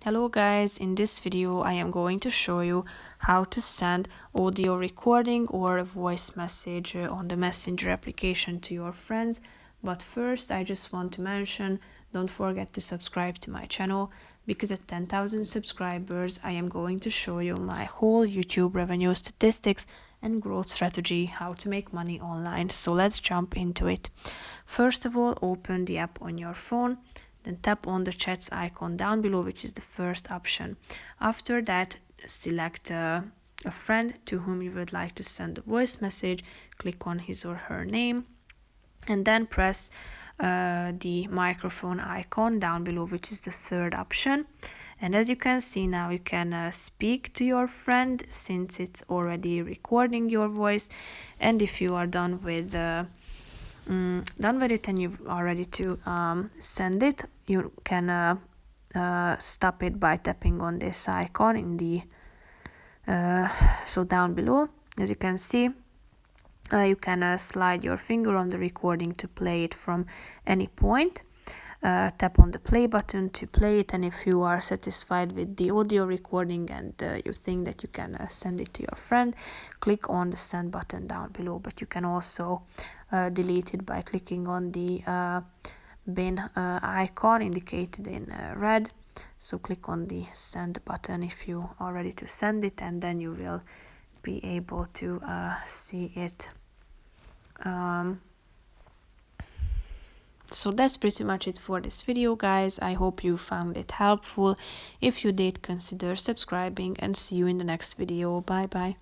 Hello guys, in this video I am going to show you how to send audio recording or a voice message on the Messenger application to your friends. But first I just want to mention, don't forget to subscribe to my channel, because at 10,000 subscribers I am going to show you my whole YouTube revenue statistics and growth strategy, how to make money online. So let's jump into it. First of all, open the app on your phone. Then tap on the chats icon down below, which is the first option. After that, select a friend to whom you would like to send a voice message. Click on his or her name and then press the microphone icon down below, which is the third option. And as you can see now, you can speak to your friend since it's already recording your voice. And if you are done with it and you are ready to send it, you can stop it by tapping on this icon in the so down below. As you can see, you can slide your finger on the recording to play it from any point. Tap on the play button to play it, and if you are satisfied with the audio recording and you think that you can send it to your friend, click on the send button down below. But you can also delete it by clicking on the bin icon indicated in red. So click on the send button if you are ready to send it, and then you will be able to see it. So that's pretty much it for this video, guys. I hope you found it helpful. If you did, consider subscribing, and see you in the next video. Bye bye.